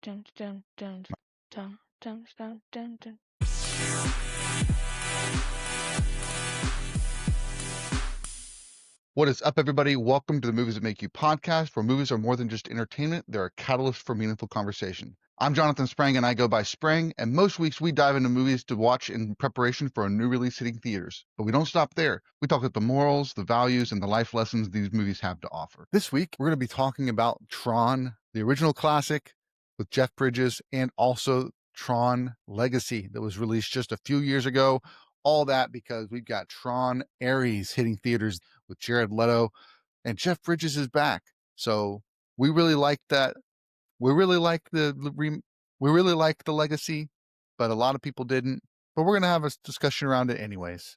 dun, dun, dun, dun, dun, dun, dun, dun. What is up, everybody? Welcome to the Movies That Make You podcast, where movies are more than just entertainment. They're a catalyst for meaningful conversation. I'm Jonathan Sprang, and I go by Sprang, and most weeks we dive into movies to watch in preparation for a new release hitting theaters. But we don't stop there. We talk about the morals, the values, and the life lessons these movies have to offer. This week, we're going to be talking about Tron, the original classic with Jeff Bridges, and also Tron Legacy that was released just a few years ago. All that because we've got Tron Ares hitting theaters with Jared Leto, and Jeff Bridges is back. So we really like that. We really like the legacy, but a lot of people didn't. But we're gonna have a discussion around it anyways.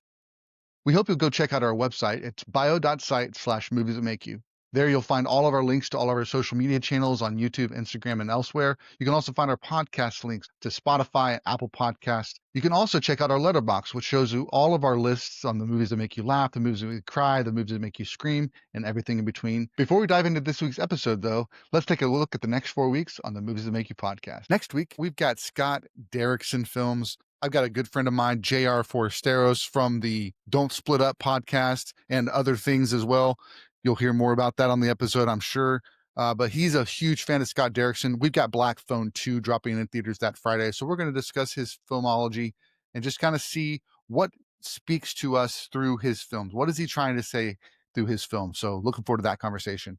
We hope you'll go check out our website. It's bio.site/movies that make you. There you'll find all of our links to all of our social media channels on YouTube, Instagram, and elsewhere. You can also find our podcast links to Spotify and Apple Podcasts. You can also check out our letterbox, which shows you all of our lists on the movies that make you laugh, the movies that make you cry, the movies that make you scream, and everything in between. Before we dive into this week's episode, though, let's take a look at the next 4 weeks on the Movies That Make You podcast. Next week, we've got Scott Derrickson films. I've got a good friend of mine, J.R. Foresteros, from the Don't Split Up podcast and other things as well. You'll hear more about that on the episode, I'm sure. But he's a huge fan of Scott Derrickson. We've got Black Phone 2 dropping in theaters that Friday. So we're going to discuss his filmology and just kind of see what speaks to us through his films. What is he trying to say through his film? So looking forward to that conversation.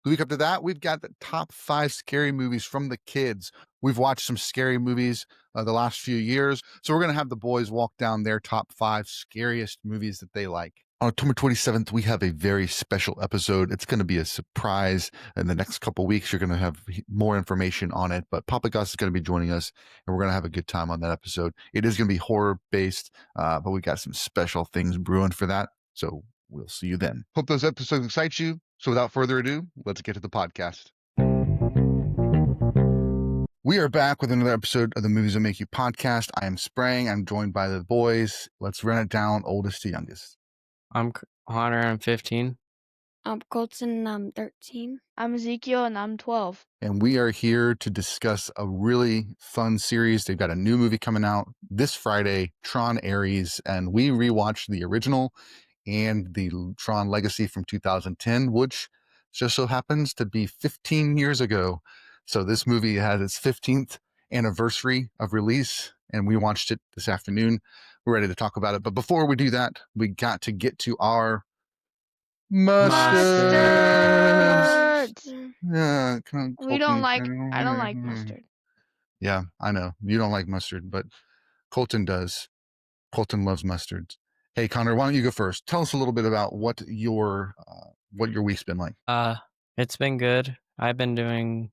The week after that, we've got the top 5 scary movies from the kids. We've watched some scary movies the last few years. So we're going to have the boys walk down their top 5 scariest movies that they like. On October 27th, we have a very special episode. It's going to be a surprise. In the next couple of weeks, you're going to have more information on it. But Papa Gus is going to be joining us, and we're going to have a good time on that episode. It is going to be horror-based, but we got some special things brewing for that. So we'll see you then. Hope those episodes excite you. So without further ado, let's get to the podcast. We are back with another episode of the Movies That Make You podcast. I am Sprang. I'm joined by the boys. Let's run it down, oldest to youngest. I'm Connor, I'm 15. I'm Colton, I'm 13. I'm Ezekiel, and I'm 12. And we are here to discuss a really fun series. They've got a new movie coming out this Friday, Tron Ares, and we rewatched the original and the Tron Legacy from 2010, which just so happens to be 15 years ago. So this movie has its 15th anniversary of release, and we watched it this afternoon. We're ready to talk about it. But before we do that, we got to get to our mustard. Yeah, I don't like mustard. Yeah, I know. You don't like mustard, but Colton does. Colton loves mustards. Hey, Connor, why don't you go first? Tell us a little bit about what your week's been like. It's been good. I've been doing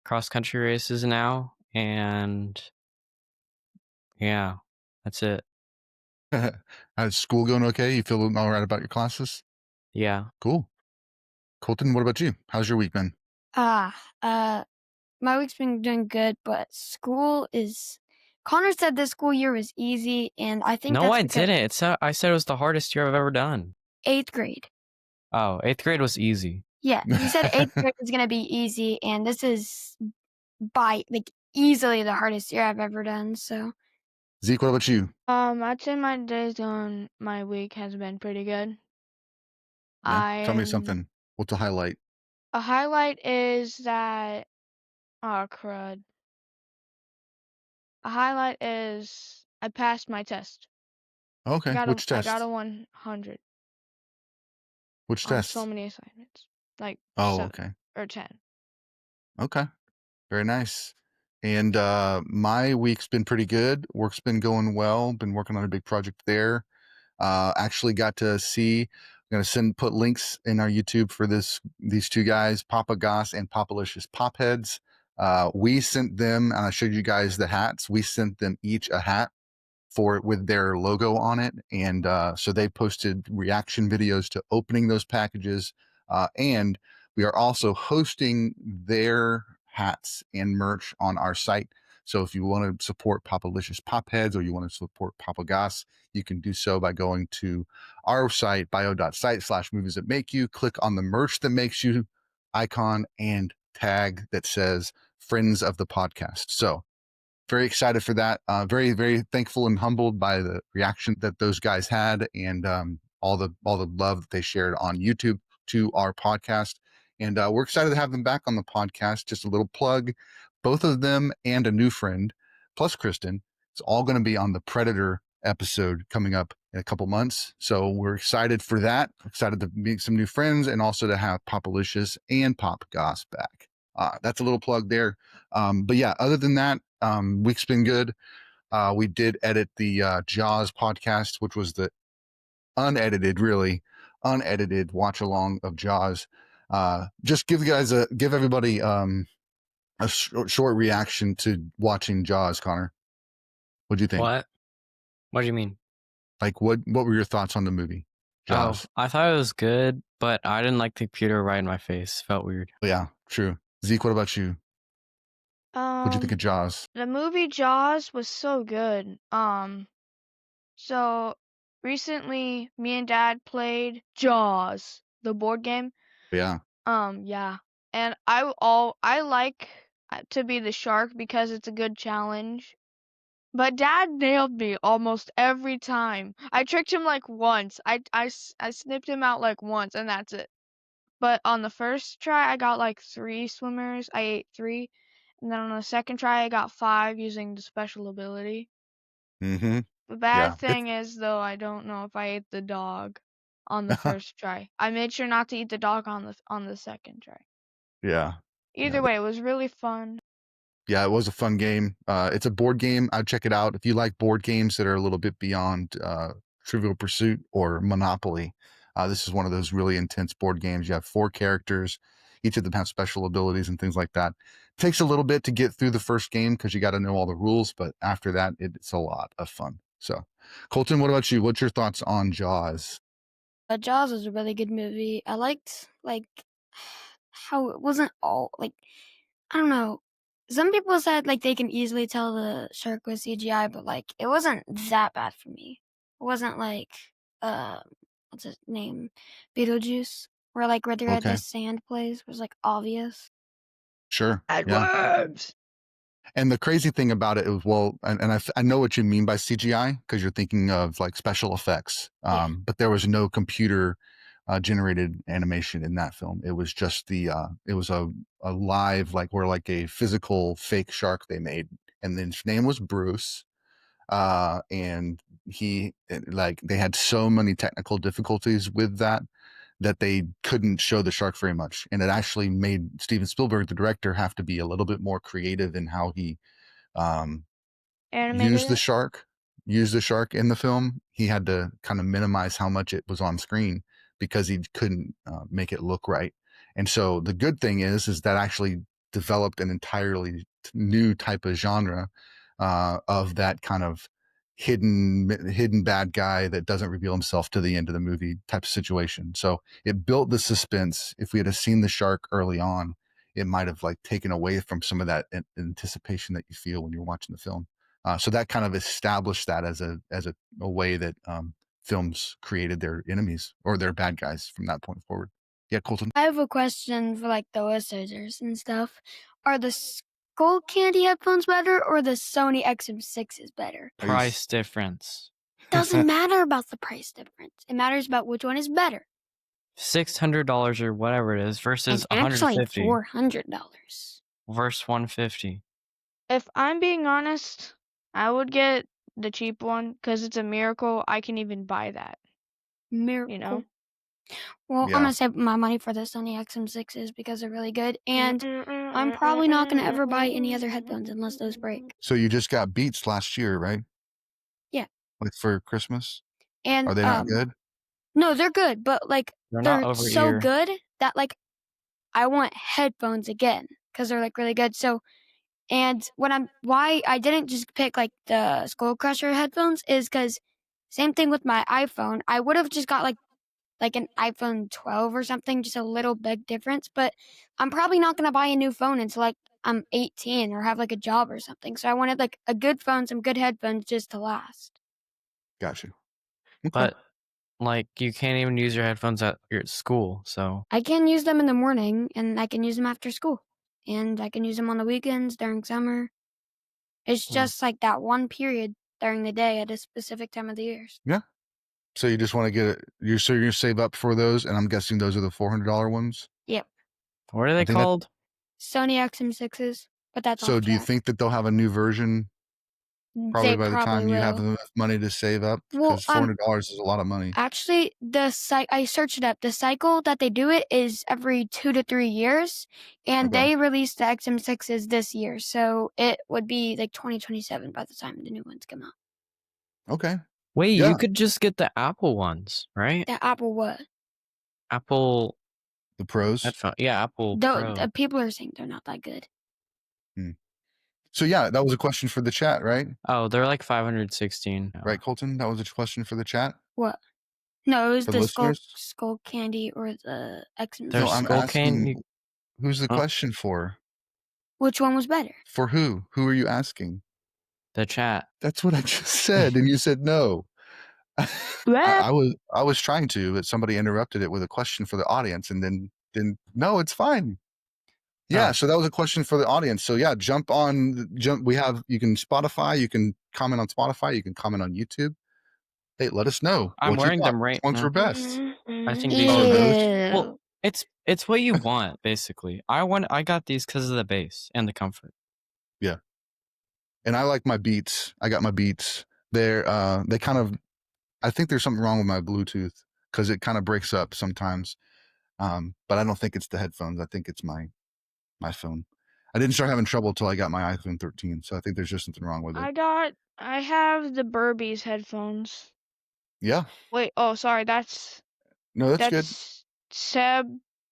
cross-country races now, and yeah, that's it. How's school going okay? You feel all right about your classes? Yeah. Cool. Colton, what about you? How's your week been? My week's been doing good, but school is... Connor said this school year was easy, and I think No, I didn't. I said it was the hardest year I've ever done. 8th grade. Oh, 8th grade was easy. Yeah, he said 8th grade was going to be easy, and this is easily the hardest year I've ever done, so... Zeke, what about you? I'd say my week has been pretty good. Yeah, tell me something. What's a highlight? A highlight is that... Oh, crud. A highlight is I passed my test. Okay, which test? I got a 100. Which on test? so many assignments. Like 7 okay. or 10. Okay, very nice. And my week's been pretty good. Work's been going well. Been working on a big project there. Actually got to see... I'm going to put links in our YouTube for these two guys, Papa Goss and Papalicious Popheads. We sent them, and I showed you guys the hats. We sent them each a hat with their logo on it. And so they posted reaction videos to opening those packages. And we are also hosting their hats and merch on our site. So if you want to support Papalicious Popheads or you want to support Papa Goss, you can do so by going to our site, bio.site/movies that make you. Click on the merch that makes you icon and tag that says friends of the podcast. So very excited for that. Very, very thankful and humbled by the reaction that those guys had, and all the love that they shared on YouTube to our podcast. And we're excited to have them back on the podcast. Just a little plug: both of them and a new friend, plus Kristen, it's all going to be on the Predator episode coming up in a couple months. So we're excited for that. Excited to meet some new friends, and also to have Popalicious and Pop Goss back. That's a little plug there. But yeah, other than that, week's been good. We did edit the Jaws podcast, which was the unedited watch along of Jaws. Just give everybody a short reaction to watching Jaws. Connor, what do you think? What do you mean? Like, what were your thoughts on the movie, Jaws? I thought it was good, but I didn't like the computer right in my face. Felt weird. Yeah, true. Zeke, what about you? What'd you think of Jaws? The movie Jaws was so good. So recently me and Dad played Jaws, the board game. Yeah. Yeah. And I like to be the shark because it's a good challenge. But Dad nailed me almost every time. I tricked him like once. I snipped him out like once, and that's it. But on the first try, I got like 3 swimmers. I ate 3. And then on the second try, I got 5 using the special ability. Mm-hmm. The bad thing is, though, I don't know if I ate the dog on the first try. I made sure not to eat the dog on the second try. Yeah. Either way, it was really fun. Yeah, it was a fun game. It's a board game. I'd check it out. If you like board games that are a little bit beyond Trivial Pursuit or Monopoly, this is one of those really intense board games. You have 4 characters. Each of them have special abilities and things like that. It takes a little bit to get through the first game because you got to know all the rules, but after that, it's a lot of fun. So, Colton, what about you? What's your thoughts on Jaws? Jaws was a really good movie. I liked how it wasn't all I don't know. Some people said they can easily tell the shark was CGI, but it wasn't that bad for me. It wasn't what's his name, Beetlejuice, where they're at the sand place was obvious. Sure. Edwards. And the crazy thing about it was, I know what you mean by CGI because you're thinking of special effects. But there was no computer generated animation in that film. It was just it was a live, a physical fake shark they made, and then his name was Bruce. And they had so many technical difficulties with that they couldn't show the shark very much. And it actually made Steven Spielberg, the director, have to be a little bit more creative in how he used the shark in the film. He had to kind of minimize how much it was on screen because he couldn't make it look right. And so the good thing is that actually developed an entirely new type of genre of that kind of hidden bad guy that doesn't reveal himself to the end of the movie type of situation. So it built the suspense. If we had seen the shark early on, it might have taken away from some of that anticipation that you feel when you're watching the film. So that kind of established that as a way that films created their enemies or their bad guys from that point forward. Yeah, Colton. I have a question for the listeners and stuff. Are the Skull Candy headphones better or the Sony XM6s better? Price difference. Doesn't matter about the price difference. It matters about which one is better. $600 or whatever it is versus actually $150. $400 versus $150. If I'm being honest, I would get the cheap one because it's a miracle I can even buy that. Miracle. You know? Well, I'm gonna save my money for the Sony XM6s because they're really good, and I'm probably not gonna ever buy any other headphones unless those break. So you just got Beats last year, right? Yeah. For Christmas? And are they not good? No, they're good, but they're so good that I want headphones again because they're really good. So, and why I didn't just pick the Skull Crusher headphones is because same thing with my iPhone. I would have just got an iPhone 12 or something, just a little big difference. But I'm probably not gonna buy a new phone until I'm 18 or have a job or something. So I wanted a good phone, some good headphones just to last. Got you. Okay. But you can't even use your headphones at your school, so I can use them in the morning and I can use them after school. and I can use them on the weekends during summer. It's just like that one period during the day at a specific time of the year. Yeah. So you just want to get it. You're going to save up for those, and I'm guessing those are the $400 ones. Yep. What are they think that- called? Sony XM6s, but that's So off do you track. think that they'll have a new version probably They by the probably time you have will. enough money to save up? Well, Because $400 is a lot of money. Actually, I searched it up. The cycle that they do it is every 2 to 3 years, and Okay. they released the XM6s this year, so it would be like 2027 by the time the new ones come out. Okay. Wait, Yeah. you could just get the Apple ones, right? The Apple what? Apple The pros. headphone. Yeah, Apple Pro. People are saying they're not that good. So yeah, that was a question for the chat, right? Oh, they're like 516. Right, Colton? That was a question for the chat? What? No, it was For the listeners? skull candy or the XM6. There's No, I'm Skull asking, Candy. who's the Huh? question for? Which one was better? For who? Who are you asking? The chat. That's what I just said, and you said no. I was trying to, but somebody interrupted it with a question for the audience, and then no, it's fine. Yeah, Oh. so that was a question for the audience. So yeah, you can Spotify, you can comment on Spotify, you can comment on YouTube. Hey, let us know. I'm what you wearing thought. them right Which ones were now. best? I think Ew. these Oh, are those? Well, it's what you want, basically. I got these because of the bass and the comfort. Yeah. And I like my Beats. I got my Beats. They kind of, I think there's something wrong with my Bluetooth because it kind of breaks up sometimes. But I don't think it's the headphones. I think it's my phone. I didn't start having trouble until I got my iPhone 13. So I think there's just something wrong with it. I have the Burbies headphones. Yeah. Wait, oh sorry, that's No, that's good.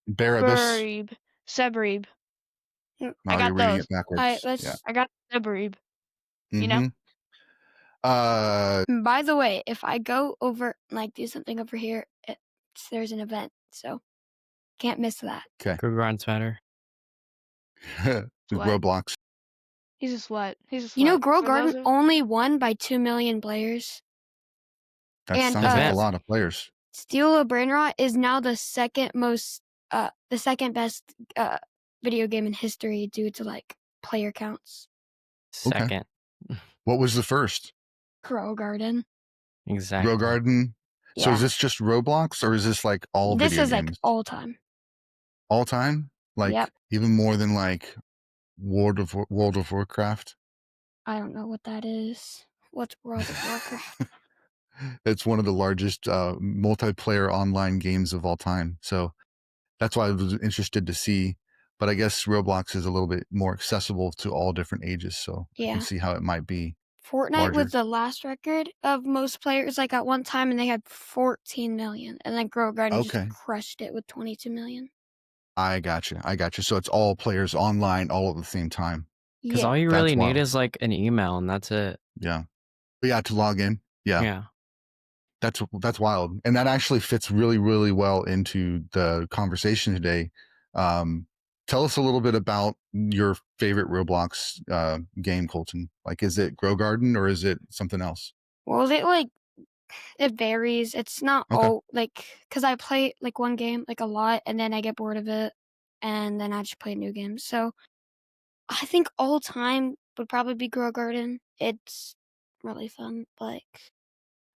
Barabas. Sebrib. No, I got you're reading those. it backwards. Yeah. I got Sebrib. You know? By the way, if I go over, like, do something over here, there's an event, so can't miss that. Okay. Good grinds matter. Roblox. He's a sweat. You know, For Grow those Garden of- only won by 2 million players. That And, sounds like a uh, lot of players. Steal a Brainrot is now the second best video game in history due to, like, player counts. Okay. Second. What was the first? Grow Garden. Exactly. Grow Garden. So Yeah. is this just Roblox or is this like all This video is games? like all time. All time? Like Yep. even more than like World of Warcraft? I don't know what that is. What's World of Warcraft? It's one of the largest multiplayer online games of all time. So that's why I was interested to see. But I guess Roblox is a little bit more accessible to all different ages. So I Yeah. can see how it might be. Fortnite Larger. was the last record of most players, like, at one time, and they had 14 million. And then Grow Garden Okay. just crushed it with 22 million. I gotcha. So it's all players online all at the same time. Because Yeah. all you That's really wild. need is like an email, and that's it. Yeah. But yeah, to log in. Yeah. Yeah. That's wild. And that actually fits really, really well into the conversation today. Tell us a little bit about your favorite Roblox game, Colton. Like, is it Grow Garden or is it something else? Well, it varies. It's not Okay. all, like, because I play, like, one game, like, a lot, and then I get bored of it, and then I just play new games. So I think all time would probably be Grow Garden. It's really fun. Like,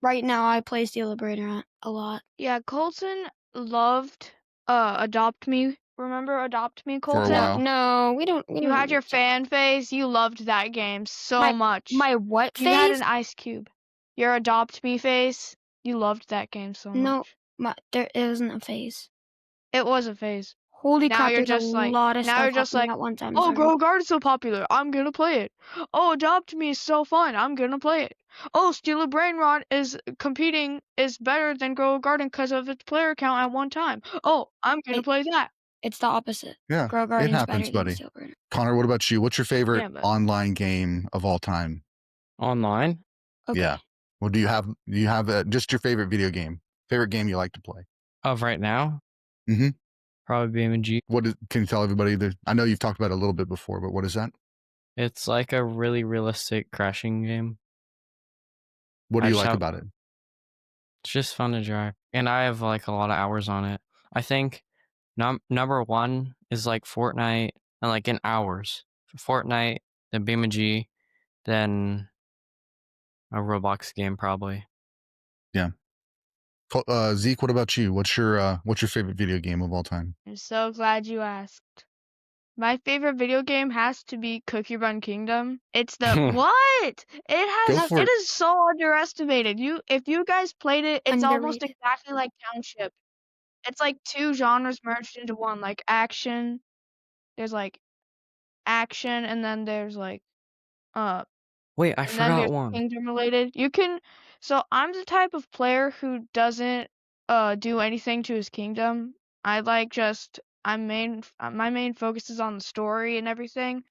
right now, I play Steal a Brainrot a lot. Yeah, Colton loved Adopt Me. Remember Adopt Me, For a Colton? while. No, we don't. You had your fan face. You loved that game so much. My what You had face? an ice cube. Your Adopt Me face. You loved that game so No. much. It wasn't a phase. It was a phase. Holy Now crap! you're There's just a like- lot of now stuff you're just happening like, at one time. Oh, sorry. Grow Garden's so popular. I'm gonna play it. Oh, Adopt Me is so fun. I'm gonna play it. Oh, Steal a Brainrot is better than Grow Garden because of its player count at one time. Oh, I'm gonna play that. It's the opposite. Yeah. Grow Garden's happens, better buddy. than Steal a Brainrot. Connor, what about you? What's your favorite Yeah, but- online game of all time? Online? Okay. Yeah. Well, do you have just your favorite video game? Favorite game you like to play? Of right now? Mhm. Probably BMG. Can you tell everybody I know you've talked about it a little bit before, but what is that? It's like a really realistic crashing game. What do I you just like have- about it? It's just fun to drive. And I have like a lot of hours on it. I think number one is like Fortnite, and like in hours. Fortnite, then BeamNG, then a Roblox game probably. Yeah. Zeke, what about you? What's your favorite video game of all time? I'm so glad you asked. My favorite video game has to be Cookie Run Kingdom. It's the what? Go for It it. is so underestimated. If you guys played it, it's almost Underrated. exactly like Township. It's like two genres merged into one, like action. There's like action, and then there's like Wait, I and then forgot there's one. kingdom related. So I'm the type of player who doesn't do anything to his kingdom. I like just my main focus is on the story and everything.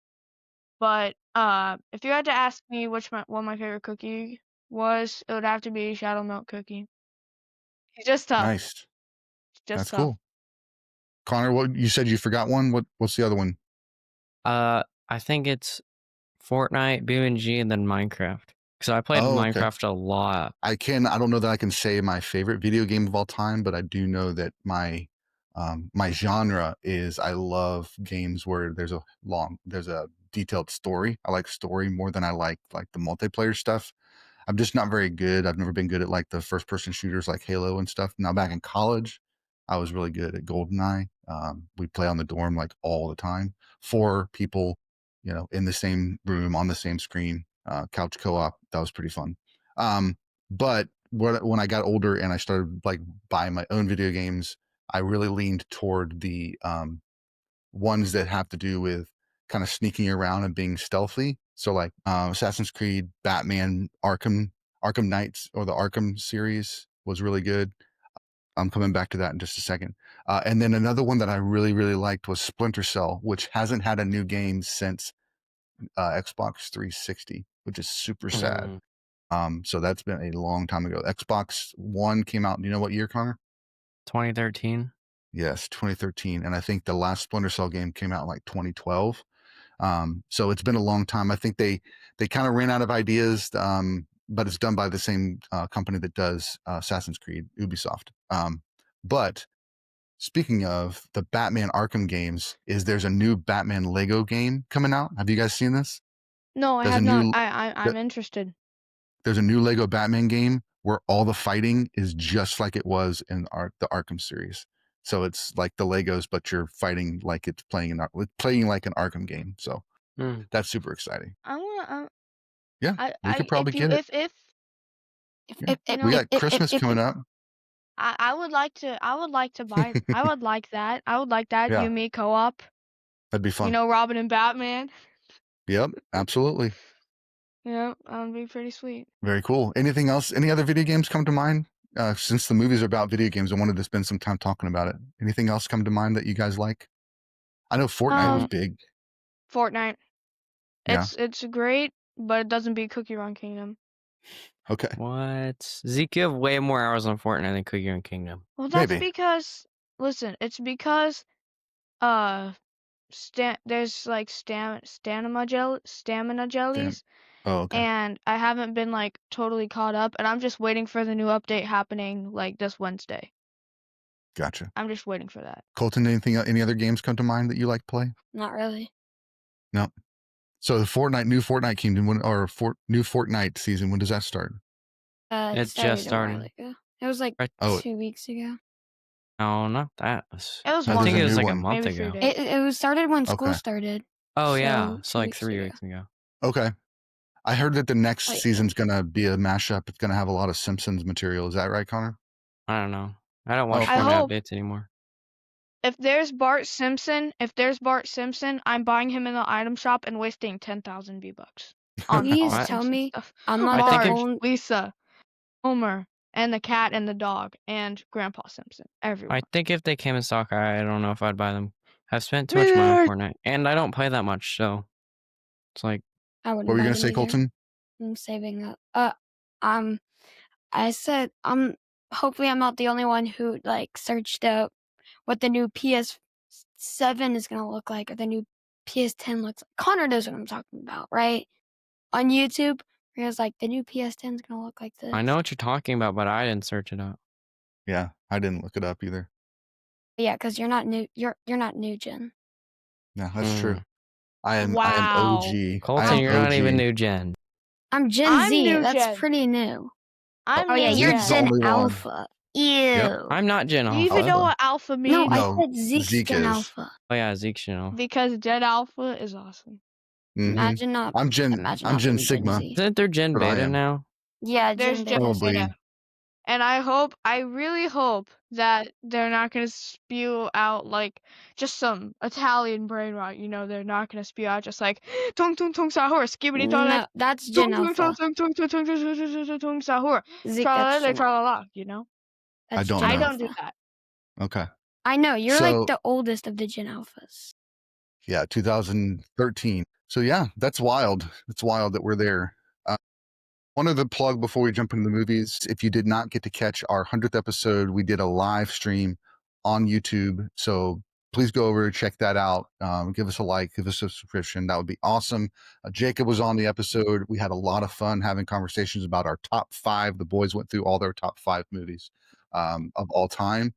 But if you had to ask me what my favorite cookie was, it would have to be Shadow Milk Cookie. He's just tough. Nice. Just That's tough. cool. Connor, what you said you forgot one? What's the other one? I think it's Fortnite, BeamNG, and then Minecraft. So I played Oh, okay. Minecraft a lot. I don't know that I can say my favorite video game of all time, but I do know that my genre is I love games where there's a detailed story. I like story more than I like the multiplayer stuff. I'm just not very good. I've never been good at like the first person shooters like Halo and stuff. Now back in college, I was really good at GoldenEye. We'd play on the dorm like all the time. 4 people, in the same room on the same screen, couch co-op. That was pretty fun. But when I got older and I started like buying my own video games, I really leaned toward the ones that have to do with kind of sneaking around and being stealthy. So like Assassin's Creed, Batman, Arkham Knights, or the Arkham series was really good. I'm coming back to that in just a second. And then another one that I really, really liked was Splinter Cell, which hasn't had a new game since Xbox 360, which is super sad. So that's been a long time ago. Xbox One came out, do you know what year, Connor? 2013. Yes, 2013. And I think the last Splinter Cell game came out in like 2012. So it's been a long time. I think they kind of ran out of ideas, but it's done by the same company that does Assassin's Creed, Ubisoft. But speaking of the Batman Arkham games, there's a new Batman Lego game coming out. Have you guys seen this? No, I There's a have not. new I'm interested. there's a new Lego Batman game where all the fighting is just like it was in the Arkham series. So it's like the Legos, but you're fighting like it's playing like an Arkham game. So that's super exciting. I want Yeah, we could probably get it. if We got Christmas coming up. I would like to buy I would like that. I would like that. Yeah. You me co-op. That'd be fun. Robin and Batman. Yep, absolutely. Yeah, that would be pretty sweet. Very cool. Anything else? Any other video games come to mind? Since the movies are about video games, I wanted to spend some time talking about it. Anything else come to mind that you guys like? I know Fortnite was big. Fortnite. Yeah. It's great, but it doesn't beat Cookie Run Kingdom. Okay. What? Zeke, you have way more hours on Fortnite than Cookie Run Kingdom. Well, that's Maybe. because it's because there's like stamina jellies. Oh, okay. And I haven't been like totally caught up, and I'm just waiting for the new update happening like this Wednesday. Gotcha. I'm just waiting for that. Colton, any other games come to mind that you like to play? Not really. No. So the new Fortnite Kingdom, new Fortnite season, when does that start? It just started. A while ago. It was like 2 weeks ago. No, not that. It was No, I one think it there's a was new like a one. month maybe 3 ago. days. It was started when school Okay. started. Oh yeah, So so like 2 3 weeks weeks ago. Okay. I heard that the next Wait. season's gonna be a mashup. It's gonna have a lot of Simpsons material. Is that right, Connor? I don't know. I don't watch Okay. I Fortnite hope. updates anymore. If there's Bart Simpson, I'm buying him in the item shop and wasting 10,000 V-bucks on Please all tell Simpson me stuff. I'm not I think the if- only. Lisa, Homer, and the cat and the dog, and Grandpa Simpson. Everyone. I think if they came in stock, I don't know if I'd buy them. I've spent too much money on Fortnite, and I don't play that much, so it's like. I wouldn't. What were you buy gonna them say, either. Colton? I'm saving up. I said hopefully I'm not the only one who like searched up what the new PS7 is gonna look like or the new PS10 looks like. Connor knows what I'm talking about, right? On YouTube, where it was like the new PS10 is gonna look like this. I know what you're talking about, but I didn't search it up. Yeah, I didn't look it up either. Yeah, because you're not new. You're not new gen. Yeah, that's true. Mm. I am Wow. OG. I Colton, am you're not even OG. new gen. I'm Gen I'm Z. new That's gen. pretty new. I'm Oh yeah, new you're Zeke's the gen. Gen only one. Alpha. Ew. I'm not Gen Do you even know Alpha. what alpha No, means? I No, said Zeke's Zeke Gen is. Alpha. Oh yeah, Zeke's Gen Alpha. Because Gen Alpha is awesome. Mhm. Imagine not I'm Gen being Gen Sigma. Z. Isn't there Gen That's what I Beta am. now? Yeah, There's Gen Gen Beta. Probably. Beta. And I really hope that they're not going to spew out like just some Italian brain rot. You know, they're not going to spew out just like tung tung tung sahur, skibidi No, toilet, that's tung Gen tung tung Alpha. tung tung tung tung tung tung tung tung tung sahur, Zeke, that's tralala Gen Alpha. tralala. You know, I don't Gen know. I don't do Alpha. that. Okay. I know you're So like the oldest of the Gen Alphas. yeah, 2013. So yeah, that's wild. It's wild that we're there. One other plug before we jump into the movies. If you did not get to catch our 100th episode, we did a live stream on YouTube. So please go over and check that out. Give us a like, give us a subscription. That would be awesome. Jacob was on the episode. We had a lot of fun having conversations about our top 5. The boys went through all their top 5 movies of all time.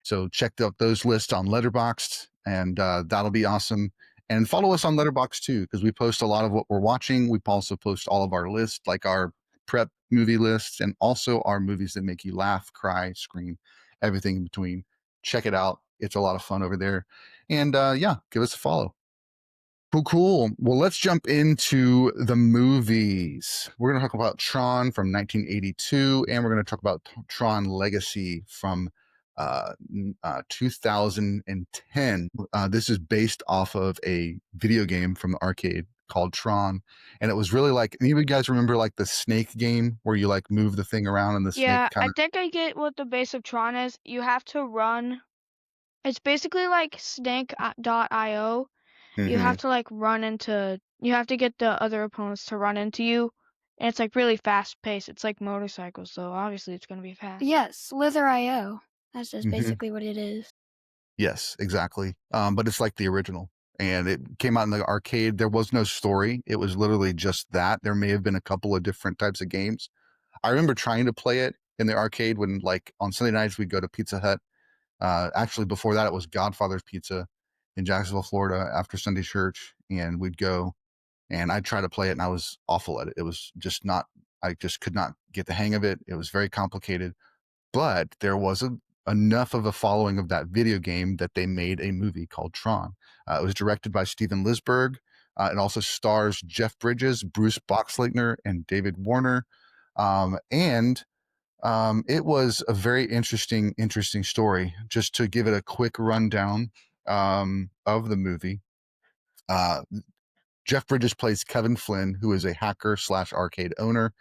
So check out those lists on Letterboxd, and that'll be awesome. And follow us on Letterboxd too, because we post a lot of what we're watching. We also post all of our lists, like our prep movie lists, and also our movies that make you laugh, cry, scream, everything in between. Check it out. It's a lot of fun over there. And yeah, give us a follow. Cool. Well, let's jump into the movies. We're going to talk about Tron from 1982, and we're going to talk about Tron Legacy from 2010. This is based off of a video game from the arcade called Tron, and it was really like, any of you guys remember like the snake game where you like move the thing around and the snake Yeah, kind I of. think I get what the base of Tron is. You have to run. It's basically like Snake.io. You have to like run into. You have to get the other opponents to run into you, and it's like really fast paced. It's like motorcycles, so obviously it's gonna be fast. Yes, Slither.io. That's just Mhm. basically what it is. Yes, exactly. But it's like the original, and it came out in the arcade. There was no story. It was literally just that. There may have been a couple of different types of games. I remember trying to play it in the arcade when, like, on Sunday nights we'd go to Pizza Hut. Actually, before that, it was Godfather's Pizza in Jacksonville, Florida, after Sunday church, and we'd go and I'd try to play it, and I was awful at it. It was just not. I just could not get the hang of it. It was very complicated. But there was enough of a following of that video game that they made a movie called Tron. It was directed by Steven Lisberg. It also stars Jeff Bridges, Bruce Boxleitner, and David Warner. And it was a very interesting story. Just to give it a quick rundown of the movie. Jeff Bridges plays Kevin Flynn, who is a hacker / arcade owner.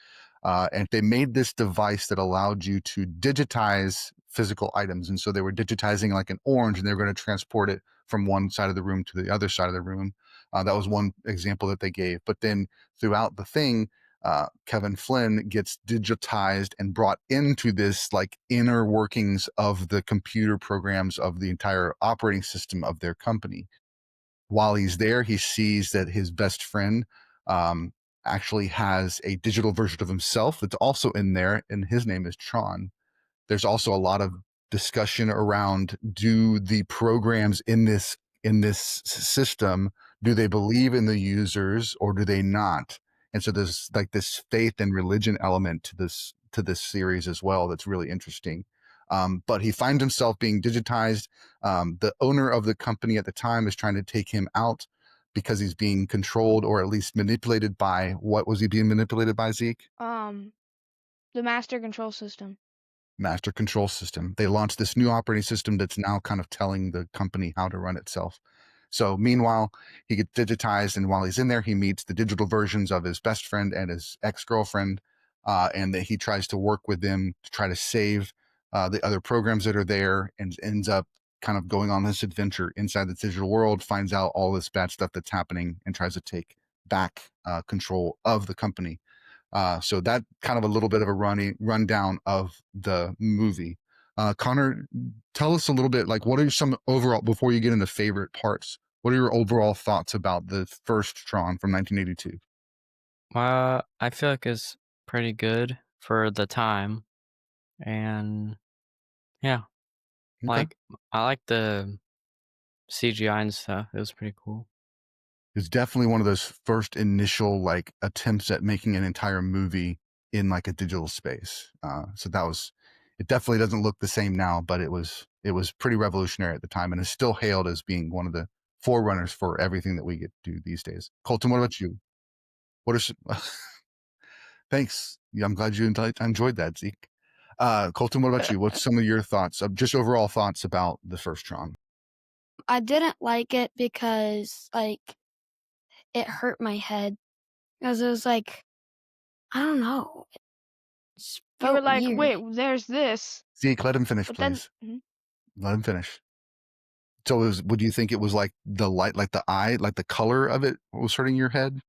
And they made this device that allowed you to digitize physical items. And so they were digitizing like an orange, and they were going to transport it from one side of the room to the other side of the room. That was one example that they gave. But then throughout the thing, Kevin Flynn gets digitized and brought into this like inner workings of the computer programs of the entire operating system of their company. While he's there, he sees that his best friend actually has a digital version of himself that's also in there, and his name is Tron. There's also a lot of discussion around, do the programs in this system, do they believe in the users or do they not? And so there's like this faith and religion element to this series as well that's really interesting. But he finds himself being digitized. The owner of the company at the time is trying to take him out because he's being controlled or at least manipulated by, what was he being manipulated by, Zeke? The master control system. Master control system. They launched this new operating system that's now kind of telling the company how to run itself. So meanwhile, he gets digitized, and while he's in there, he meets the digital versions of his best friend and his ex-girlfriend, and that he tries to work with them to try to save the other programs that are there, and ends up kind of going on this adventure inside the digital world, finds out all this bad stuff that's happening, and tries to take back control of the company. So that kind of a little bit of a rundown of the movie. Connor, tell us a little bit, like, what are some overall, before you get into favorite parts, what are your overall thoughts about the first Tron from 1982? I feel like it's pretty good for the time, and yeah, Okay. like I like the CGI and stuff. It was pretty cool. It's definitely one of those first initial like attempts at making an entire movie in like a digital space. So that was, it definitely doesn't look the same now, but it was pretty revolutionary at the time, and is still hailed as being one of the forerunners for everything that we get to do these days. Colton, what about you? What are some, thanks. Yeah, I'm glad you enjoyed that, Zeke. Colton, what about you? What's some of your thoughts, just overall thoughts about the first Tron? I didn't like it because like it hurt my head because it was like I don't know. It just You were felt like, weird. wait, there's this. Zeke, let him finish, But then, please. Let him finish. So would you think it was like the light, like the eye, like the color of it was hurting your head?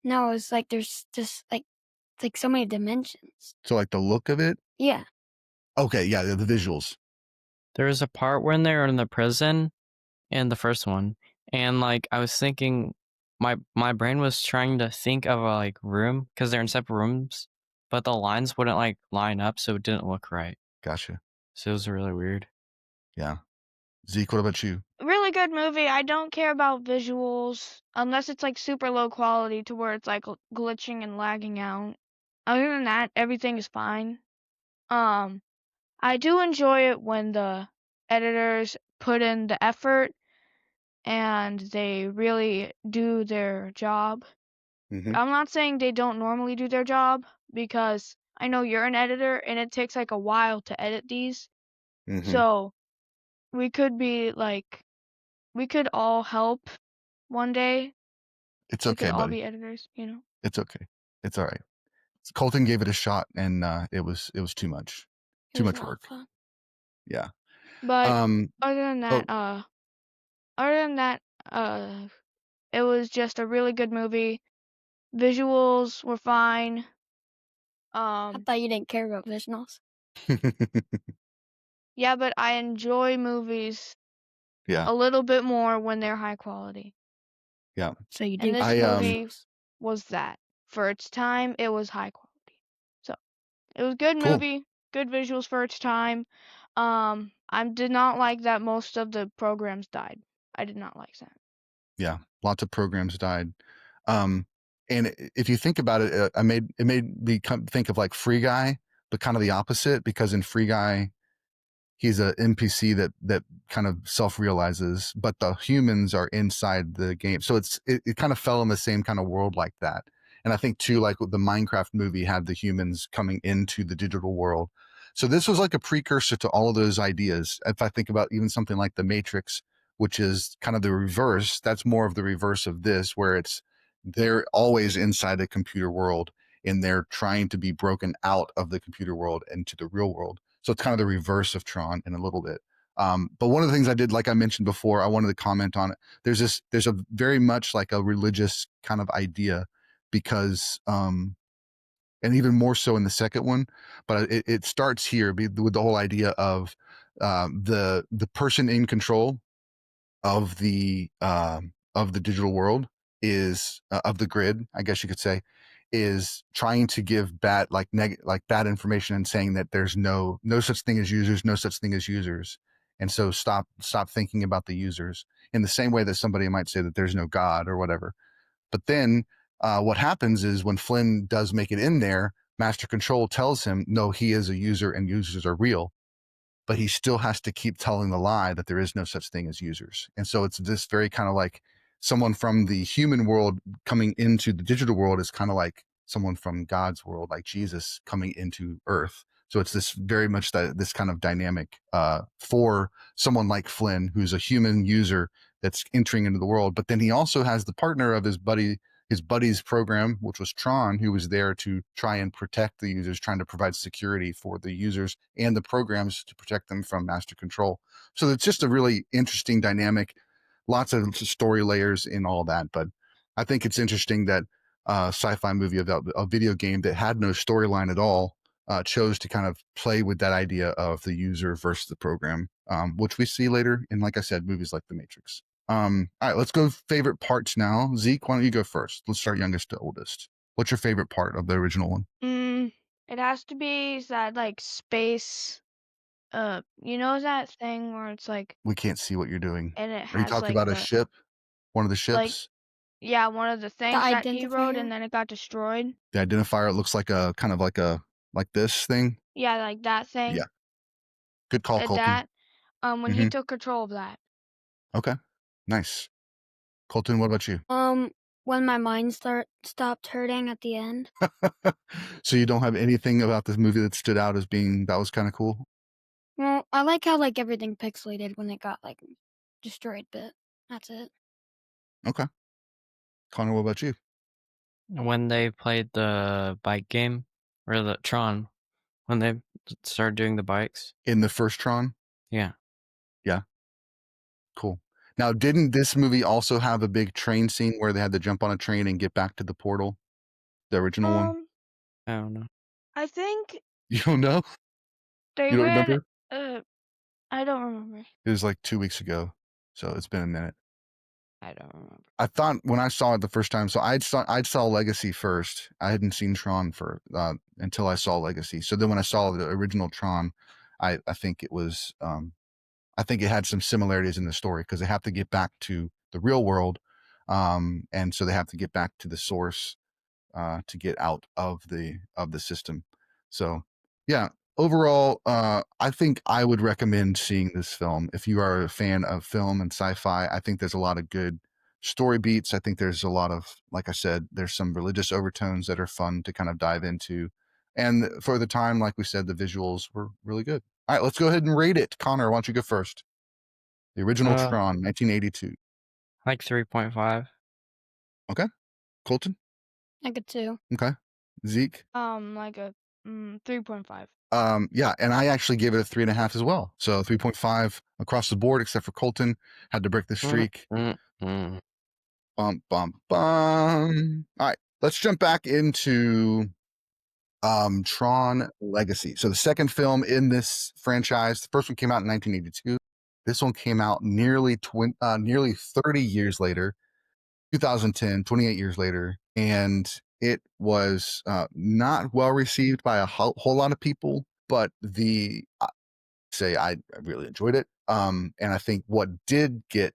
No, it's like there's just like so many dimensions. So like the look of it? Yeah. Okay, yeah, the visuals. There was a part when they were in the prison in the first one, and like I was thinking, my brain was trying to think of a like room because they're in separate rooms, but the lines wouldn't like line up, so it didn't look right. Gotcha. So it was really weird. Yeah. Zeke, what about you? really good movie. I don't care about visuals unless it's like super low quality to where it's like glitching and lagging out. Other than that, everything is fine. I do enjoy it when the editors put in the effort and they really do their job. Mm-hmm. I'm not saying they don't normally do their job because I know you're an editor and it takes like a while to edit these. Mm-hmm. So we could all help one day. It's We okay, could all buddy. be editors, you know. It's okay. It's all right. Colton gave it a shot, and it was too much. Too much work. Fun. Yeah. But Um. other than that, it was just a really good movie. Visuals were fine. I thought you didn't care about visuals. Yeah, but I enjoy movies Yeah. a little bit more when they're high quality. Yeah. So you And do. this I, movie was that. For its time, it was high quality. So it was a good Cool. movie, good visuals for its time. I did not like that most of the programs died. I did not like that. Yeah, lots of programs died. And if you think about it, it made me think of like Free Guy, but kind of the opposite, because in Free Guy, he's an NPC that kind of self-realizes, but the humans are inside the game. So it kind of fell in the same kind of world like that. And I think too, like the Minecraft movie had the humans coming into the digital world. So this was like a precursor to all of those ideas. If I think about even something like The Matrix, which is kind of the reverse, that's more of the reverse of this, where they're always inside the computer world and they're trying to be broken out of the computer world into the real world. So it's kind of the reverse of Tron in a little bit. But one of the things I did, like I mentioned before, I wanted to comment on it. There's a very much like a religious kind of idea because, and even more so in the second one, but it starts here with the whole idea of the person in control of the digital world is of the grid, I guess you could say, is trying to give bad bad information and saying that there's no such thing as users, no such thing as users. And so stop thinking about the users in the same way that somebody might say that there's no God or whatever. But then what happens is when Flynn does make it in there, Master Control tells him, no, he is a user and users are real. But he still has to keep telling the lie that there is no such thing as users. And so it's this very kind of like someone from the human world coming into the digital world is kind of like someone from God's world, like Jesus coming into Earth. So it's this very much this kind of dynamic for someone like Flynn, who's a human user that's entering into the world. But then he also has the partner of his buddy's program, which was Tron, who was there to try and protect the users, trying to provide security for the users and the programs to protect them from Master Control. So it's just a really interesting dynamic, lots of story layers in all that. But I think it's interesting that sci-fi movie about a video game that had no storyline at all chose to kind of play with that idea of the user versus the program, which we see later in, like I said, movies like The Matrix. All right, let's go favorite parts now. Zeke, why don't you go first? Let's start youngest to oldest. What's your favorite part of the original one? It has to be that like space you know that thing where it's like, We can't see what you're doing. and it Are you has talking like about a the ship? One of the like ships? yeah, one of the things that he wrote, identifier? and then it got destroyed. The identifier looks like a kind of like this thing. Yeah, like that thing. Yeah. Good call, Colton. That when he Mhm. took control of that. Okay. Nice. Colton, what about you? When my mind stopped hurting at the end. So you don't have anything about this movie that stood out as being that was kind of cool? Well, I like how like everything pixelated when it got like destroyed, but that's it. Okay. Connor, what about you? When they played the bike game or the Tron, when they started doing the bikes. In the first Tron? Yeah. Yeah. Cool. Now, didn't this movie also have a big train scene where they had to jump on a train and get back to the portal? The original one? I don't know. I think You don't know? they You don't ran. remember? I don't remember. It was like 2 weeks ago, so it's been a minute. I don't remember. I thought when I saw it the first time, so I'd saw Legacy first. I hadn't seen Tron for until I saw Legacy. So then when I saw the original Tron, I think it was I think it had some similarities in the story because they have to get back to the real world, and so they have to get back to the source to get out of the system. So yeah, overall, I think I would recommend seeing this film if you are a fan of film and sci-fi. I think there's a lot of good story beats. I think there's a lot of, like I said, there's some religious overtones that are fun to kind of dive into. And for the time, like we said, the visuals were really good. All right, let's go ahead and rate it. Connor, why don't you go first? The original Tron, 1982. Like 3.5. Okay. Colton? I could too. Okay. Zeke? Like a 3.5. Yeah, and I actually gave it a 3.5 as well. So 3.5 across the board, except for Colton. Had to break the streak. Bum, bum, bum. All right, let's jump back into Tron Legacy. So the second film in this franchise, the first one came out in 1982. This one came out nearly 30 years later, 2010, 28 years later, and it was not well received by a whole lot of people, but I really enjoyed it. And I think what did get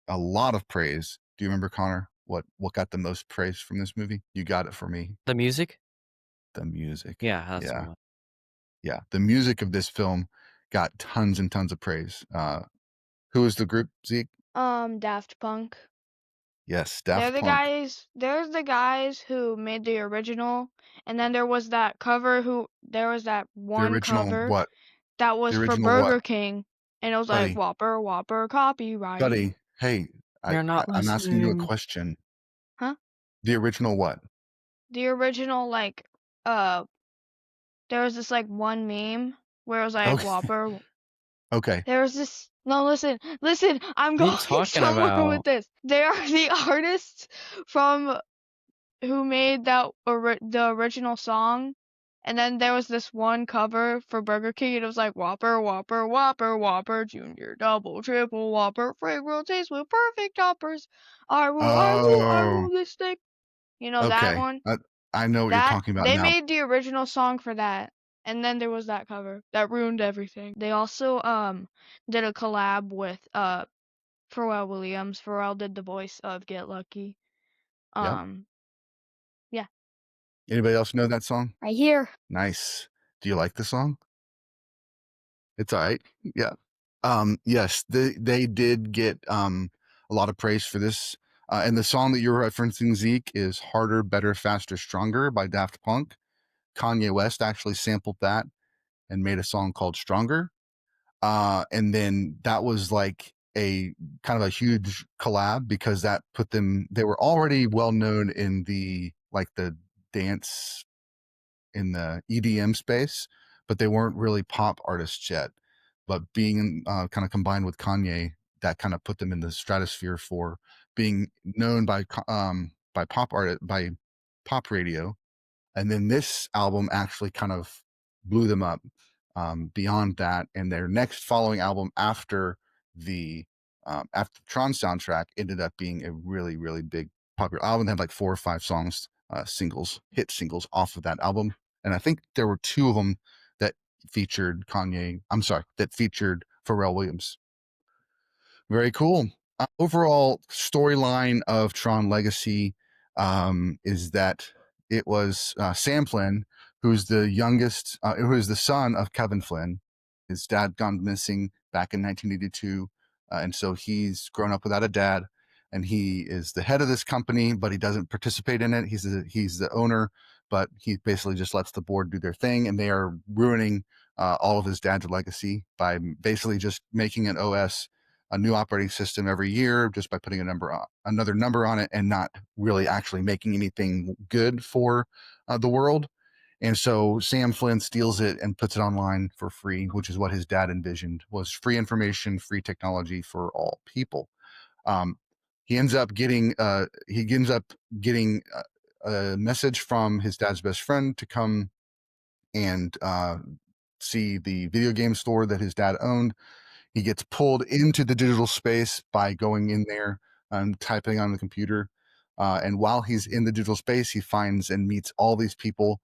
a lot of praise. Do you remember, Connor? What got the most praise from this movie? You got it for me. The music? The music. Yeah, that's Yeah. the one. Yeah. The music of this film got tons and tons of praise. Who was the group, Zeke? Daft Punk. Yes, They're Daft the Punk. guys. There's the guys who made the original, and then there was that cover. There was that The one original cover what? that was The for original what? Burger King, and it was like Buddy, Whopper, Whopper, copyright. buddy, hey, You're not I'm asking you a listening. question. Huh? The original what? The original like there was this like one meme where it was like Okay. Whopper. Okay. There was this. No, listen. I'm What are you going talking somewhere with about? this. They are the artists from who made that the original song, and then there was this one cover for Burger King, and it was like Whopper, Whopper, Whopper, Whopper, Junior, Double, Triple, Whopper, fragrant taste with perfect toppers. I will Oh, this thing. You know that okay. one? I know what you're That talking about they now. made the original song for that, and then there was that cover that ruined everything. They also did a collab with Pharrell Williams. Pharrell did the voice of Get Lucky. Yep. Yeah. Anybody else know that song? Right here. Nice. Do you like the song? It's all right. Yeah. Yes, they did get a lot of praise for this. And the song that you're referencing, Zeke, is Harder, Better, Faster, Stronger by Daft Punk. Kanye West actually sampled that and made a song called Stronger. And then that was like a kind of a huge collab because that put them, they were already well known in the dance, in the EDM space, but they weren't really pop artists yet. But being kind of combined with Kanye, that kind of put them in the stratosphere for being known by pop radio. And then this album actually kind of blew them up beyond that. And their next following album after the Tron soundtrack ended up being a really, really big popular album. They had like 4 or 5 songs, hit singles off of that album. And I think there were 2 of them that featured that featured Pharrell Williams. Very cool. Overall storyline of Tron Legacy is that it was Sam Flynn, who's the youngest, who is the son of Kevin Flynn. His dad gone missing back in 1982, and so he's grown up without a dad. And he is the head of this company, but he doesn't participate in it. He's the owner, but he basically just lets the board do their thing, and they are ruining all of his dad's legacy by basically just making an OS, a new operating system every year, just by putting another number on it, and not really actually making anything good for the world. And so Sam Flynn steals it and puts it online for free, which is what his dad envisioned, was free information, free technology for all people. He ends up getting a message from his dad's best friend to come and see the video game store that his dad owned. He gets pulled into the digital space by going in there and typing on the computer. And while he's in the digital space, he finds and meets all these people,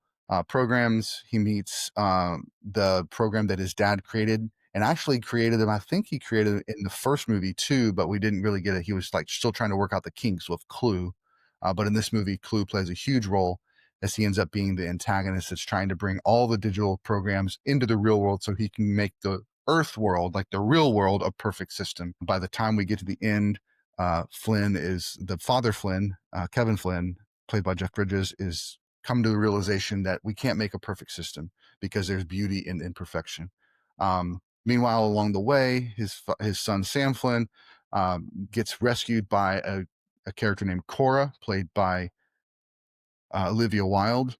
programs. He meets the program that his dad created, and actually created them. I think he created it in the first movie too, but we didn't really get it. He was like still trying to work out the kinks with Clue. But in this movie, Clue plays a huge role, as he ends up being the antagonist that's trying to bring all the digital programs into the real world so he can make the Earth world, like the real world, a perfect system. By the time we get to the end, Flynn is the father Flynn, Kevin Flynn, played by Jeff Bridges, is come to the realization that we can't make a perfect system because there's beauty in imperfection. Meanwhile, along the way, his son Sam Flynn gets rescued by a character named Cora, played by Olivia Wilde.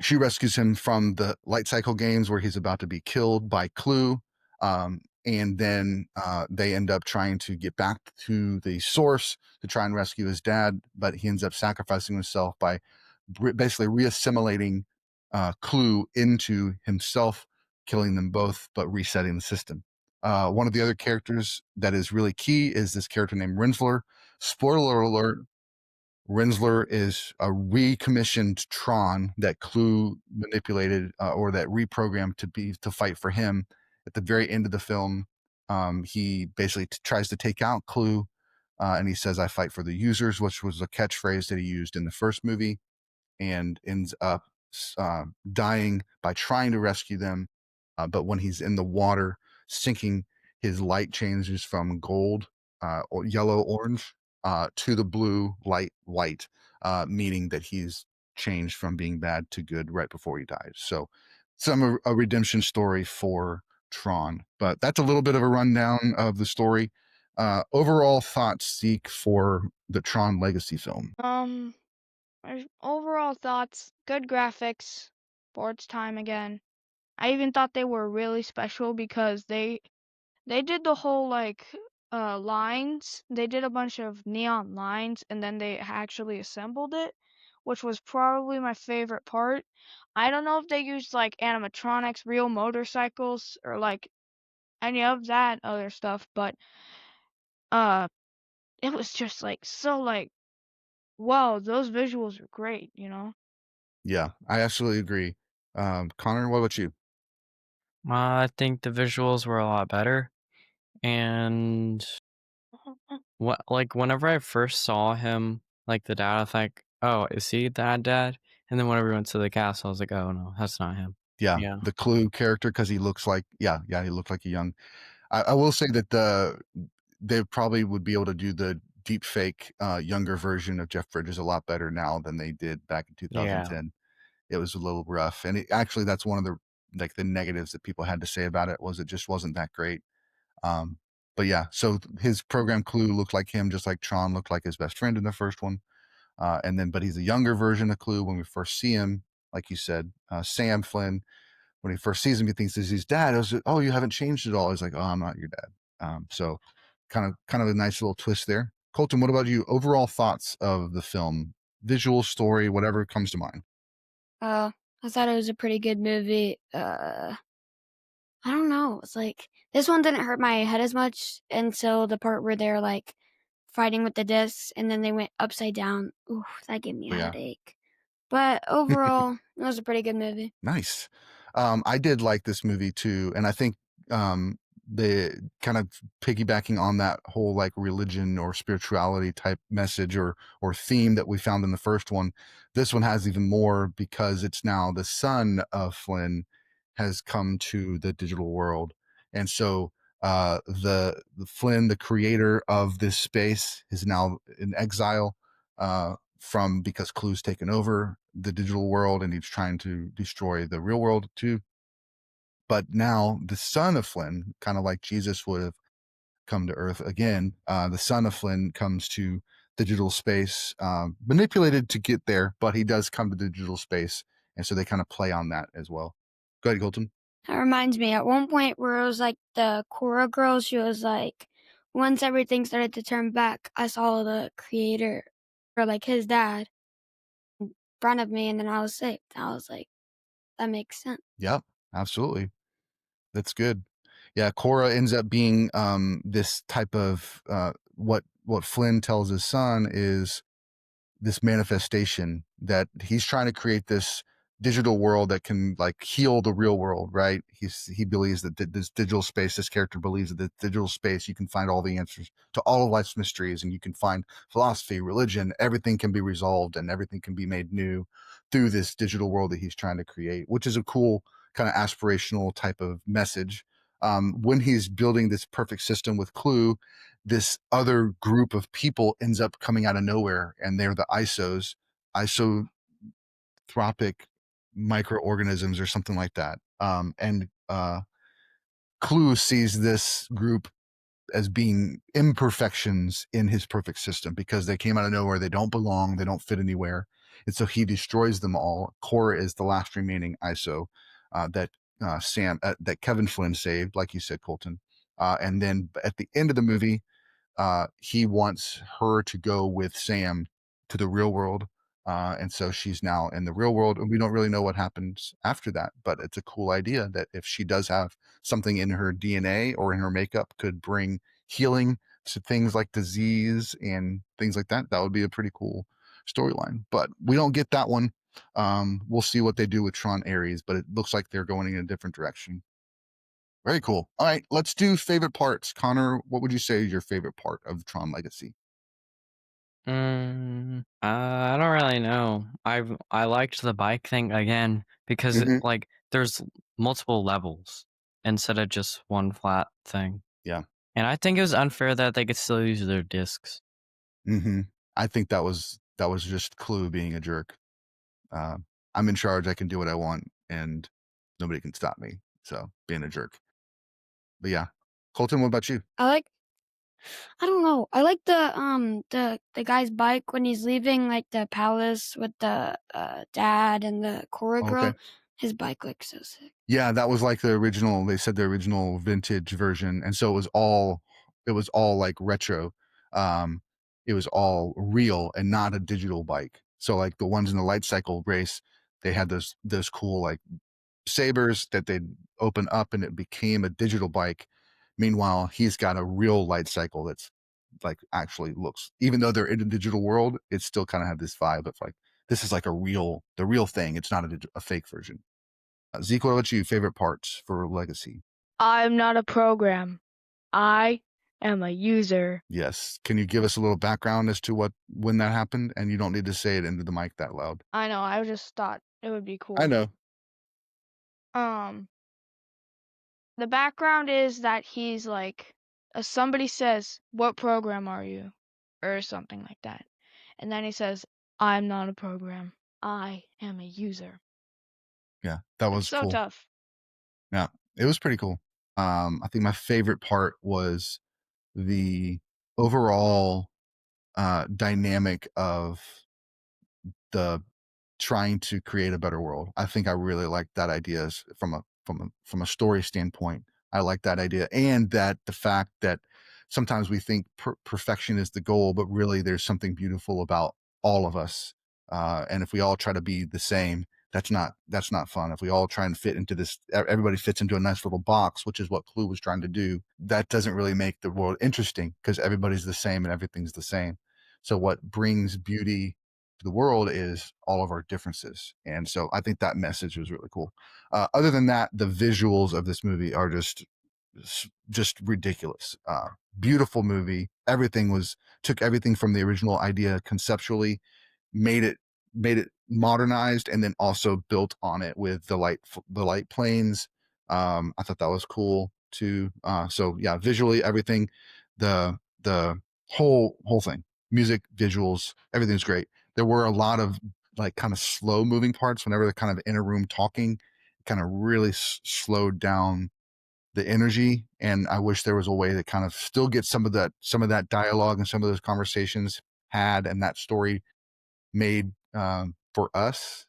She rescues him from the light cycle games where he's about to be killed by Clue. And then they end up trying to get back to the source to try and rescue his dad, but he ends up sacrificing himself by basically reassimilating Clue into himself, killing them both, but resetting the system. One of the other characters that is really key is this character named Rensler. Spoiler alert, Rensler is a recommissioned Tron that Clue manipulated or that reprogrammed to fight for him. At the very end of the film, he basically tries to take out Clue, and he says, "I fight for the users," which was a catchphrase that he used in the first movie, and ends up dying by trying to rescue them. But when he's in the water sinking, his light changes from gold, or yellow, orange, to the blue, light, white, meaning that he's changed from being bad to good right before he dies. So a redemption story for Tron. But that's a little bit of a rundown of the story. Overall thoughts, Zeke, for the Tron Legacy film? My overall thoughts, good graphics for its time again. I even thought they were really special because they did the whole like lines. They did a bunch of neon lines and then they actually assembled it, which was probably my favorite part. I don't know if they used like animatronics, real motorcycles, or like any of that other stuff, but it was just like so like, wow, those visuals are great, you know? Yeah, I absolutely agree. Connor, what about you? I think the visuals were a lot better, and whenever I first saw him, like the dad, I was like, "Oh, is he that dad?" And then whenever we went to the castle, I was like, "Oh no, that's not him." Yeah, Yeah. the Clue character, because he looks like, he looked like a young. I will say that they probably would be able to do the deep fake younger version of Jeff Bridges a lot better now than they did back in Yeah. 2010. It was a little rough, and actually that's one of the negatives that people had to say about it, was it just wasn't that great. But yeah, so his program Clue looked like him, just like Tron looked like his best friend in the first one. But he's a younger version of Clue when we first see him. Like you said, Sam Flynn, when he first sees him, he thinks he's his dad. I was, "Oh, you haven't changed at all." He's like, "Oh, I'm not your dad." So kind of a nice little twist there. Colton, what about you? Overall thoughts of the film, visual, story, whatever comes to mind. I thought it was a pretty good movie. I don't know. It's like this one didn't hurt my head as much until the part where they're like fighting with the discs and then they went upside down. Ooh, that gave me a Yeah. headache. But overall, it was a pretty good movie. Nice. I did like this movie too, and I think the kind of piggybacking on that whole like religion or spirituality type message or theme that we found in the first one, this one has even more because it's now the son of Flynn has come to the digital world, and so the Flynn, the creator of this space, is now in exile from because Clue's taken over the digital world and he's trying to destroy the real world too. But now the son of Flynn, kind of like Jesus would have come to Earth again, the son of Flynn comes to digital space, manipulated to get there, but he does come to digital space, and so they kind of play on that as well. Go ahead, Colton. That reminds me, at one point where it was like the Cora girl, she was like, once everything started to turn back, I saw the creator, or like his dad, in front of me, and then I was saved. I was like, that makes sense. Yep, absolutely. That's good. Yeah, Cora ends up being this type of what Flynn tells his son is this manifestation that he's trying to create this digital world that can like heal the real world, right? He believes that this digital space, this character believes that the digital space, you can find all the answers to all of life's mysteries, and you can find philosophy, religion, everything can be resolved and everything can be made new through this digital world that he's trying to create, which is a cool kind of aspirational type of message. When he's building this perfect system with Clue, this other group of people ends up coming out of nowhere, and they're the isotropic microorganisms or something like that. And Clue sees this group as being imperfections in his perfect system because they came out of nowhere, they don't belong, they don't fit anywhere, and so he destroys them all. Cora is the last remaining ISO that that Kevin Flynn saved, like you said, Colton. And then at the end of the movie, he wants her to go with Sam to the real world. And so she's now in the real world, and we don't really know what happens after that. But it's a cool idea that if she does have something in her DNA or in her makeup could bring healing to things like disease and things like that, that would be a pretty cool storyline. But we don't get that one. We'll see what they do with Tron Ares, but it looks like they're going in a different direction. Very cool. All right, let's do favorite parts. Connor, what would you say is your favorite part of Tron Legacy? I don't really know. I liked the bike thing again because like there's multiple levels instead of just one flat thing. Yeah. And I think it was unfair that they could still use their discs. I think that was just Clue being a jerk. I'm in charge. I can do what I want, and nobody can stop me. So being a jerk. But yeah, Colton, what about you? I don't know. I like the guy's bike when he's leaving like the palace with the dad and the Cora girl. Okay. His bike looks so sick. Yeah, that was like the original. They said the original vintage version, and so it was all like retro. It was all real and not a digital bike. So like the ones in the light cycle race, they had those cool like sabers that they'd open up and it became a digital bike. Meanwhile, he's got a real light cycle that's like actually looks, even though they're in a digital world, it still kind of have this vibe of like this is like the real thing. It's not a fake version. Zeke, what about you? Favorite parts for Legacy? I'm not a program. I am a user. Yes. Can you give us a little background as to when that happened? And you don't need to say it into the mic that loud. I know, I just thought it would be cool. I know. The background is that he's like, somebody says, "What program are you?" or something like that. And then he says, "I'm not a program. I am a user." Yeah, that was It's so cool. tough. Yeah, it was pretty cool. I think my favorite part was the overall dynamic of the trying to create a better world. I think I really like that idea from a story standpoint. I like that idea, and that the fact that sometimes we think perfection is the goal, but really there's something beautiful about all of us. And if we all try to be the same, that's not fun. If we all try and fit into this, everybody fits into a nice little box, which is what Clue was trying to do. That doesn't really make the world interesting because everybody's the same and everything's the same. So what brings beauty the world is all of our differences. And so I think that message was really cool. Other than that, the visuals of this movie are just ridiculous. Beautiful movie. Took everything from the original idea conceptually, made it modernized, and then also built on it with the light planes. I thought that was cool too. So yeah, visually everything, the whole thing, music, visuals, everything's great. There were a lot of like kind of slow moving parts whenever they're kind of in a room talking, kind of really slowed down the energy. And I wish there was a way to kind of still get some of that dialogue and some of those conversations had, and that story made for us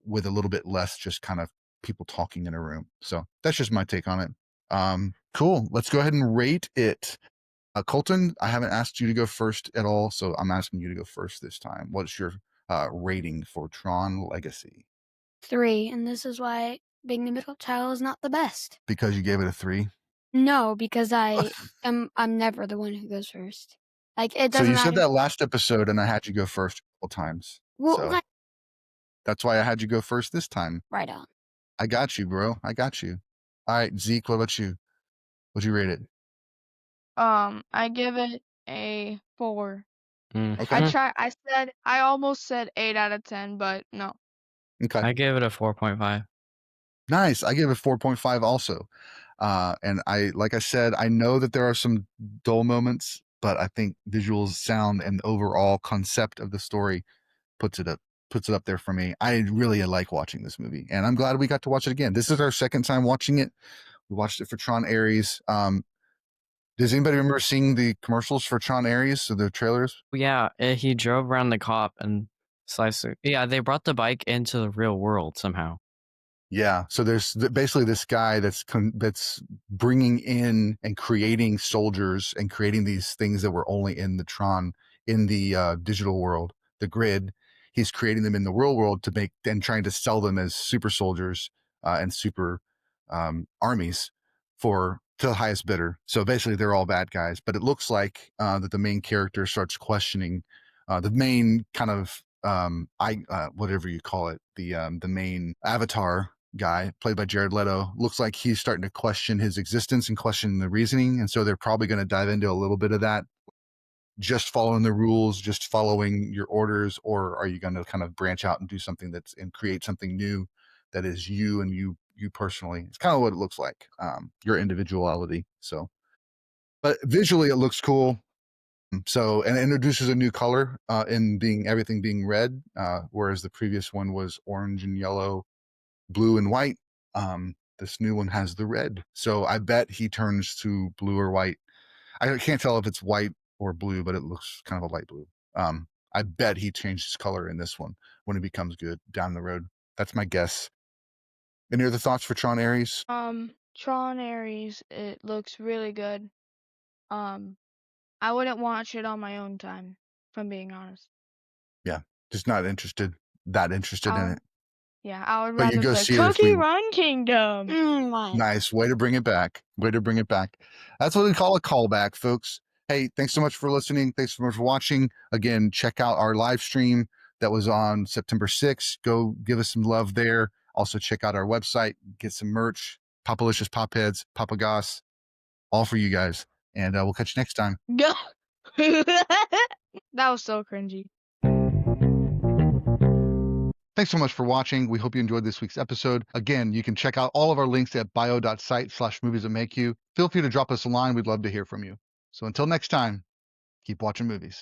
with a little bit less just kind of people talking in a room. So that's just my take on it. Cool. Let's go ahead and rate it. Colton, I haven't asked you to go first at all, so I'm asking you to go first this time. What's your rating for Tron Legacy? 3, and this is why being the middle child is not the best. Because you gave it a 3? No, because I'm never the one who goes first. Like, it So doesn't you matter. said that last episode, and I had you go first a couple times. Well, So like, that's why I had you go first this time. right on. I got you, bro. I got you. All right, Zeke, what about you? What'd you rate it? I give it a 4. Okay. I almost said 8 out of 10, but no. Okay. I gave it a 4.5. Nice. I gave it 4.5 also. And like I said, I know that there are some dull moments, but I think visuals, sound, and the overall concept of the story puts it up there for me. I really like watching this movie, and I'm glad we got to watch it again. This is our second time watching it. We watched it for Tron Ares. Does anybody remember seeing the commercials for Tron Ares, so the trailers? Yeah, he drove around the cop and sliced it. Yeah, they brought the bike into the real world somehow. Yeah, so there's basically this guy that's bringing in and creating soldiers and creating these things that were only in the Tron, in the digital world, the grid. He's creating them in the real world to make and trying to sell them as super soldiers and super armies to the highest bidder. So basically, they're all bad guys. But it looks like that the main character starts questioning the main kind of whatever you call it, the main avatar guy played by Jared Leto. Looks like he's starting to question his existence and question the reasoning, and so they're probably going to dive into a little bit of that. Just following the rules, just following your orders, or are you going to kind of branch out and do something and create something new that is you and you personally? It's kind of what it looks like, your individuality. So, but visually it looks cool. So, and it introduces a new color in everything being red, whereas the previous one was orange and yellow, blue and white. This new one has the red. So I bet he turns to blue or white. I can't tell if it's white or blue, but it looks kind of a light blue. I bet he changes color in this one when it becomes good down the road. That's my guess. Any other thoughts for Tron Ares? Tron Ares, it looks really good. I wouldn't watch it on my own time, if I'm being honest. Yeah, just not interested in it. Yeah, I would But you rather go play see it if Cookie we- Run Kingdom. Nice. Way to bring it back. That's what we call a callback, folks. Hey, thanks so much for listening. Thanks so much for watching. Again, check out our live stream that was on September 6th. Go give us some love there. Also, check out our website, get some merch, Popalicious Pop Heads, Papa Goss, all for you guys. And we'll catch you next time. That was so cringy. Thanks so much for watching. We hope you enjoyed this week's episode. Again, you can check out all of our links at bio.site/moviesthatmakeyou. Feel free to drop us a line. We'd love to hear from you. So until next time, keep watching movies.